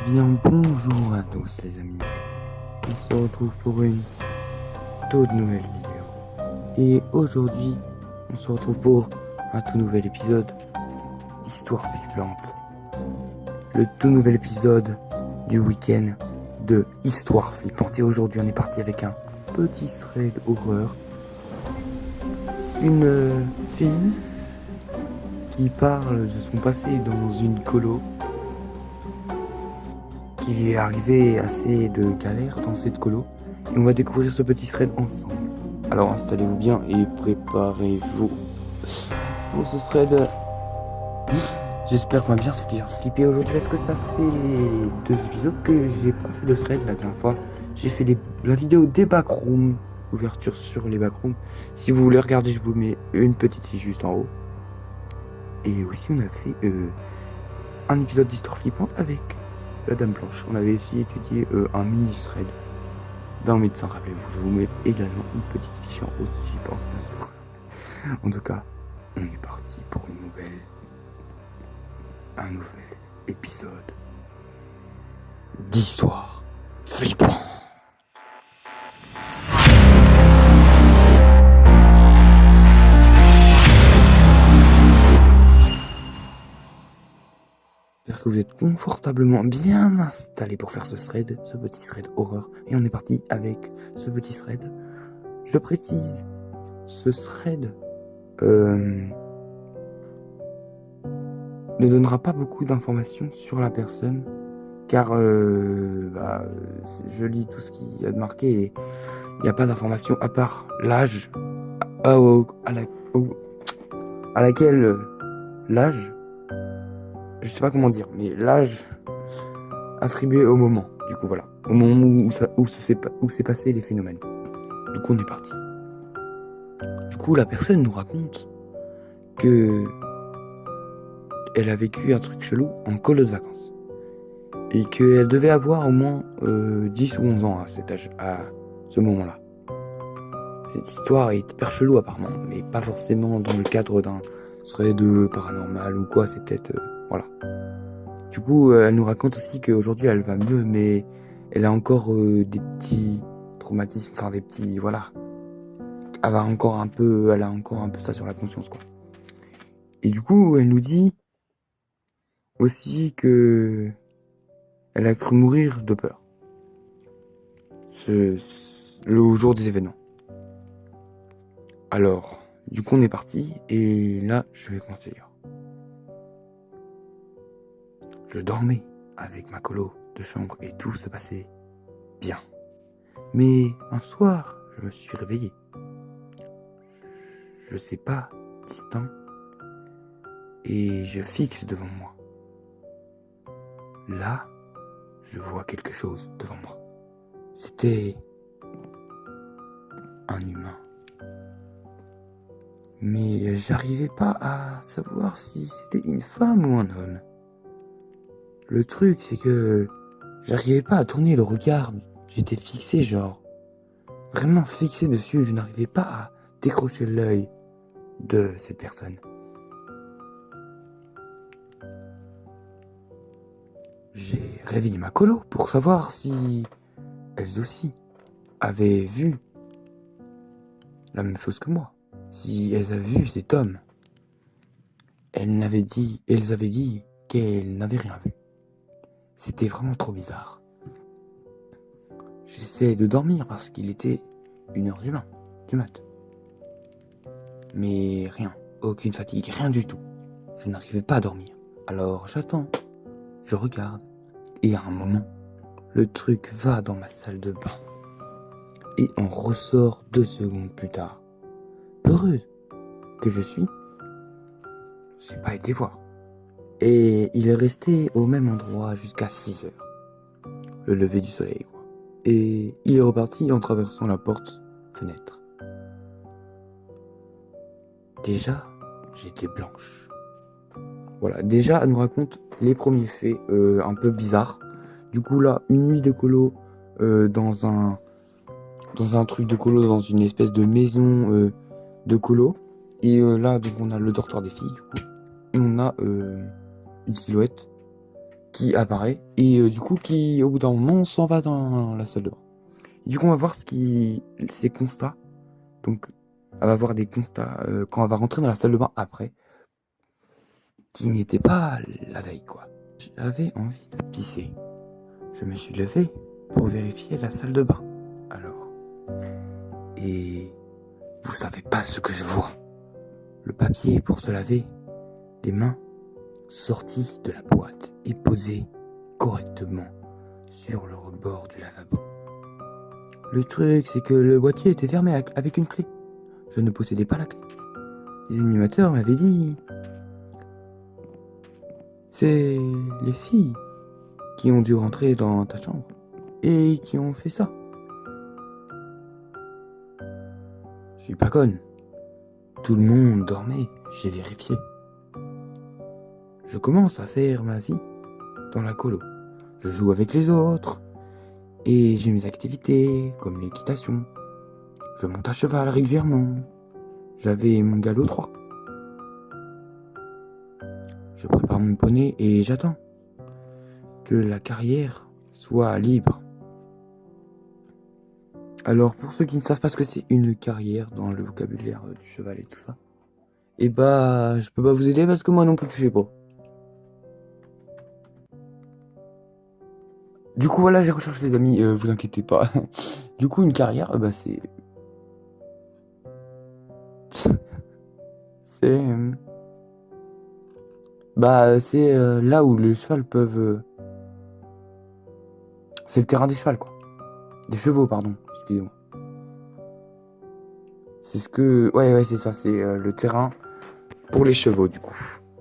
Eh bien, bonjour à tous les amis. On se retrouve pour une toute nouvelle vidéo. Et aujourd'hui, on se retrouve pour un tout nouvel épisode d'Histoire Flippante. Le tout nouvel épisode du week-end de Histoire Flippante. Et aujourd'hui, on est parti avec un petit thread horreur. Une fille qui parle de son passé dans une colo, qui lui est arrivé assez de galères dans cette colo, et on va découvrir ce petit thread ensemble. Alors installez-vous bien et préparez-vous pour ce thread. J'espère qu'on va bien se faire flipper aujourd'hui parce que ça fait 2 épisodes que j'ai pas fait de thread. La dernière fois j'ai fait la vidéo des backrooms, ouverture sur les backrooms. Si vous voulez regarder, je vous mets une petite fiche juste en haut. Et aussi on a fait un épisode d'Histoire Flippante avec la Dame Blanche. On avait aussi étudié un mini thread d'un médecin, rappelez-vous. Je vous mets également une petite fiche en haut si j'y pense, bien sûr. En tout cas, on est parti pour un nouvel épisode d'Histoire Flippante. J'espère que vous êtes confortablement bien installés pour faire ce petit thread horreur. Et on est parti avec ce petit thread. Je précise, ce thread ne donnera pas beaucoup d'informations sur la personne, car je lis tout ce qu'il y a de marqué et il n'y a pas d'informations à part l'âge à laquelle l'âge, je sais pas comment dire, mais l'âge attribué au moment. Du coup voilà, au moment où s'est passé les phénomènes. Du coup on est parti. Du coup la personne nous raconte que elle a vécu un truc chelou en colo de vacances. Et qu'elle devait avoir au moins 10 ou 11 ans à cet âge, à ce moment-là. Cette histoire est hyper chelou apparemment, mais pas forcément dans le cadre d'un thread paranormal ou quoi, c'est peut-être... voilà. Du coup, elle nous raconte aussi qu'aujourd'hui elle va mieux, mais elle a encore des petits traumatismes, enfin des petits... voilà. Elle a encore un peu ça sur la conscience, quoi. Et du coup, elle nous dit aussi que elle a cru mourir de peur. Le jour des événements. Alors, du coup on est parti, et là je vais commencer à lire. Je dormais avec ma colo de chambre et tout se passait bien. Mais un soir, je me suis réveillé. Je sais pas, distinct, et je fixe devant moi. Là, je vois quelque chose devant moi. C'était un humain. Mais j'arrivais pas à savoir si c'était une femme ou un homme. Le truc, c'est que j'arrivais pas à tourner le regard. J'étais fixé, genre, vraiment fixé dessus. Je n'arrivais pas à décrocher l'œil de cette personne. J'ai réveillé ma colo pour savoir si elles aussi avaient vu la même chose que moi. Si elles avaient vu cet homme. Elles avaient dit qu'elles n'avaient rien vu. C'était vraiment trop bizarre. J'essayais de dormir parce qu'il était 1h du mat. Mais rien, aucune fatigue, rien du tout. Je n'arrivais pas à dormir. Alors j'attends, je regarde, et à un moment, le truc va dans ma salle de bain. Et on ressort 2 secondes plus tard. Peureuse que je suis, j'ai pas été voir. Et il est resté au même endroit jusqu'à 6h. Le lever du soleil, quoi. Et il est reparti en traversant la porte-fenêtre. Déjà, j'étais blanche. Voilà, déjà, elle nous raconte les premiers faits un peu bizarres. Du coup, là, une nuit de colo dans un truc de colo, dans une espèce de maison de colo. Et là, donc, on a le dortoir des filles, du coup. Et on a une silhouette qui apparaît et du coup qui au bout d'un moment s'en va dans la salle de bain. Et du coup on va voir ces constats. Donc elle va voir des constats quand elle va rentrer dans la salle de bain après, qui n'étaient pas la veille quoi. J'avais envie de pisser. Je me suis levé pour vérifier la salle de bain. Alors, et vous savez pas ce que je vois. Le papier pour se laver les mains sorti de la boîte et posé correctement sur le rebord du lavabo. Le truc, c'est que le boîtier était fermé avec une clé. Je ne possédais pas la clé. Les animateurs m'avaient dit... C'est les filles qui ont dû rentrer dans ta chambre et qui ont fait ça. Je suis pas conne. Tout le monde dormait, j'ai vérifié. Je commence à faire ma vie dans la colo. Je joue avec les autres et j'ai mes activités comme l'équitation. Je monte à cheval régulièrement. J'avais mon galop 3. Je prépare mon poney et j'attends que la carrière soit libre. Alors pour ceux qui ne savent pas ce que c'est une carrière dans le vocabulaire du cheval et tout ça, et bah je peux pas vous aider parce que moi non plus je sais pas. Du coup voilà, j'ai recherché les amis, vous inquiétez pas. Du coup une carrière, bah c'est... c'est... Bah c'est là où les chevaux peuvent... C'est le terrain des chevaux quoi. Des chevaux pardon, excusez-moi. C'est ce que... Ouais c'est ça, c'est le terrain pour les chevaux du coup.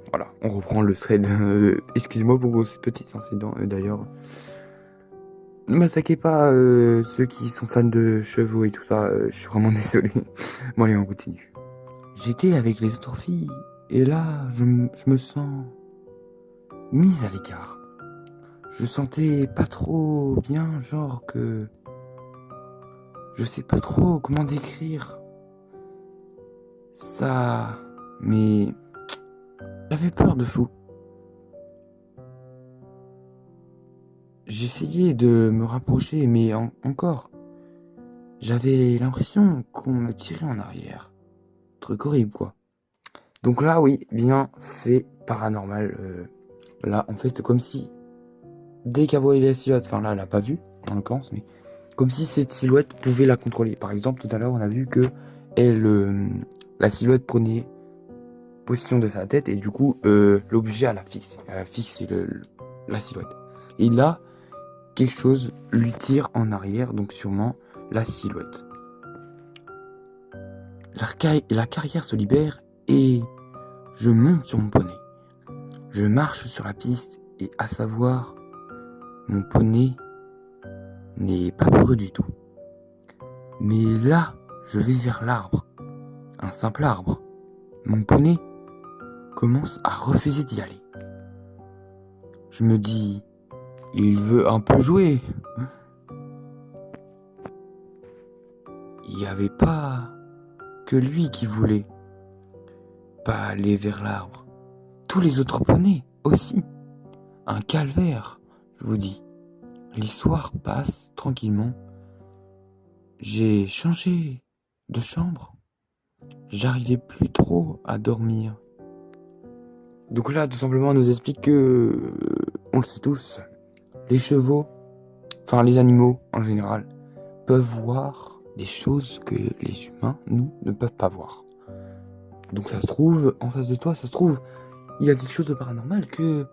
Voilà, on reprend le thread. Excusez-moi pour ce petit incident d'ailleurs. Ne m'attaquez pas ceux qui sont fans de chevaux et tout ça, je suis vraiment désolé. Bon allez on continue. J'étais avec les autres filles et là je me sens mise à l'écart. Je sentais pas trop bien, genre que... Je sais pas trop comment décrire ça, mais j'avais peur de fou. J'essayais de me rapprocher, mais encore, j'avais l'impression qu'on me tirait en arrière. Truc horrible, quoi. Donc là, oui, bien fait paranormal. Là, en fait, c'est comme si, dès qu'elle voyait la silhouette, enfin là, elle l'a pas vu, en l'occurrence, mais comme si cette silhouette pouvait la contrôler. Par exemple, tout à l'heure, on a vu que la silhouette prenait position de sa tête et du coup, l'obligeait à la fixer. Elle a fixé la silhouette. Et là, quelque chose lui tire en arrière, donc sûrement la silhouette. La carrière se libère et je monte sur mon poney. Je marche sur la piste et à savoir, mon poney n'est pas peureux du tout. Mais là, je vais vers l'arbre. Un simple arbre. Mon poney commence à refuser d'y aller. Je me dis, il veut un peu jouer. Il n'y avait pas que lui qui voulait pas aller vers l'arbre. Tous les autres poneys aussi. Un calvaire, je vous dis. Les soirs passent tranquillement. J'ai changé de chambre. J'arrivais plus trop à dormir. Donc là, tout simplement, on nous explique que, on le sait tous, les chevaux, enfin les animaux en général, peuvent voir des choses que les humains, nous, ne peuvent pas voir. Donc ça se trouve, en face de toi, ça se trouve, il y a quelque chose de paranormal que...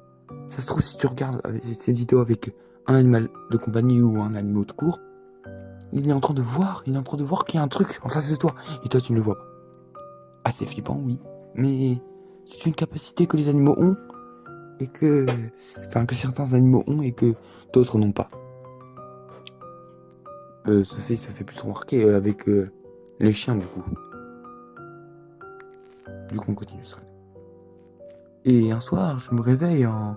Ça se trouve, si tu regardes cette vidéo avec un animal de compagnie ou un animal de cours, il est en train de voir qu'il y a un truc en face de toi, et toi tu ne le vois pas. Assez flippant, oui, mais c'est une capacité que les animaux ont, et que certains animaux ont, et que d'autres n'ont pas. Ça fait plus remarquer avec les chiens, du coup. Du coup, on continue ça. Et un soir, je me réveille en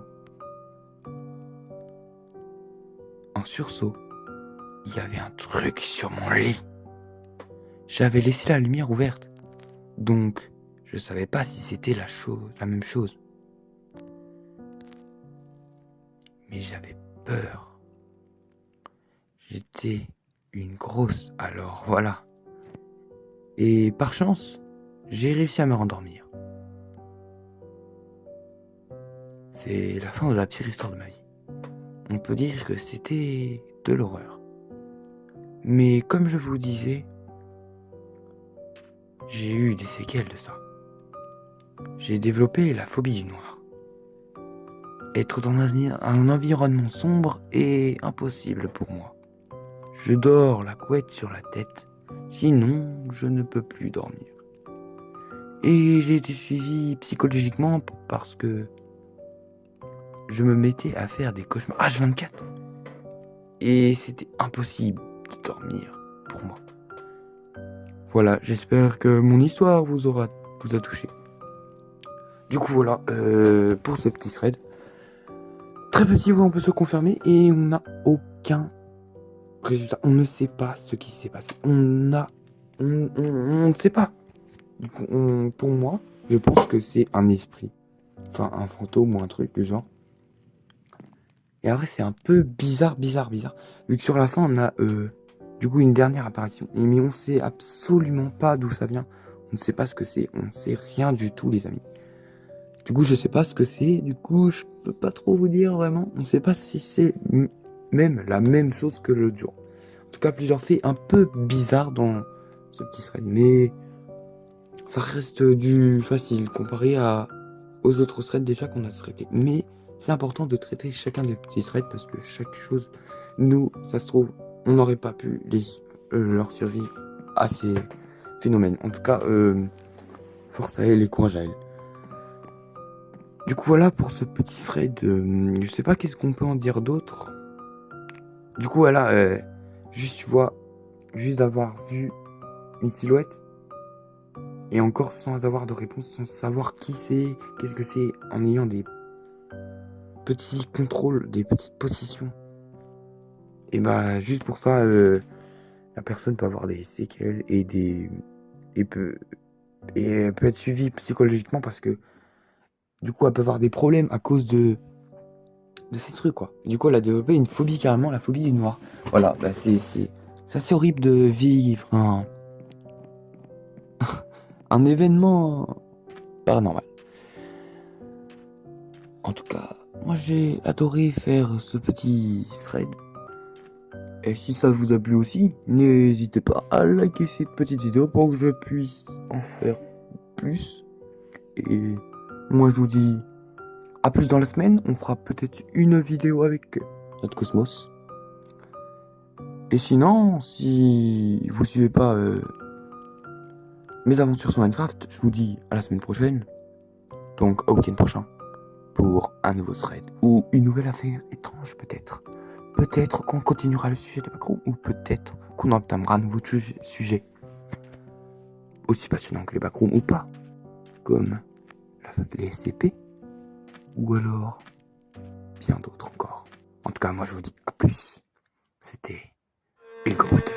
sursaut. Il y avait un truc sur mon lit. J'avais laissé la lumière ouverte. Donc, je savais pas si c'était la même chose. mais j'avais peur. J'étais une grosse, alors voilà. Et par chance, j'ai réussi à me rendormir. C'est la fin de la pire histoire de ma vie. On peut dire que c'était de l'horreur. Mais comme je vous disais, j'ai eu des séquelles de ça. J'ai développé la phobie du noir. Être dans un environnement sombre est impossible pour moi. Je dors la couette sur la tête, sinon je ne peux plus dormir. Et j'ai été suivi psychologiquement parce que je me mettais à faire des cauchemars H24. Et c'était impossible de dormir pour moi. Voilà, j'espère que mon histoire vous a touché. Du coup voilà, pour ce petit thread. Très petit, oui, on peut se confirmer et on n'a aucun résultat. On ne sait pas ce qui s'est passé. On ne sait pas. Du coup, pour moi, je pense que c'est un esprit. Enfin, un fantôme ou un truc du genre. Et après, c'est un peu bizarre. Vu que sur la fin, on a du coup une dernière apparition. Mais on sait absolument pas d'où ça vient. On ne sait pas ce que c'est. On ne sait rien du tout, les amis. Du coup, je sais pas ce que c'est. Du coup, je peux pas trop vous dire vraiment. On ne sait pas si c'est même la même chose que l'autre jour. En tout cas, plusieurs faits un peu bizarres dans ce petit thread. Mais ça reste du facile comparé aux autres threads déjà qu'on a traités. Mais c'est important de traiter chacun des petits threads parce que chaque chose, nous, ça se trouve, on n'aurait pas pu leur survivre à ces phénomènes. En tout cas, force à elle et courage à elle. Du coup, voilà pour ce petit thread. Je sais pas qu'est-ce qu'on peut en dire d'autre. Du coup, voilà, juste d'avoir vu une silhouette. Et encore sans avoir de réponse, sans savoir qui c'est, qu'est-ce que c'est, en ayant des petits contrôles, des petites positions. Et bah, juste pour ça, la personne peut avoir des séquelles et peut être suivie psychologiquement parce que du coup, elle peut avoir des problèmes à cause de ces trucs, quoi. Du coup, elle a développé une phobie carrément, la phobie du noir. Voilà, bah c'est assez horrible de vivre un événement paranormal. En tout cas, moi j'ai adoré faire ce petit thread. Et si ça vous a plu aussi, n'hésitez pas à liker cette petite vidéo pour que je puisse en faire plus. Et moi je vous dis à plus dans la semaine. On fera peut-être une vidéo avec notre Cosmos. Et sinon, si vous suivez pas mes aventures sur Minecraft, je vous dis à la semaine prochaine. Donc au week-end prochain. Pour un nouveau thread. Ou une nouvelle affaire étrange peut-être. Peut-être qu'on continuera le sujet de Backroom. Ou peut-être qu'on entamera un nouveau sujet. Aussi passionnant que les Backrooms ou pas. Comme les SCP. Ou alors bien d'autres encore. En tout cas, moi je vous dis à plus. C'était Hugo Potter.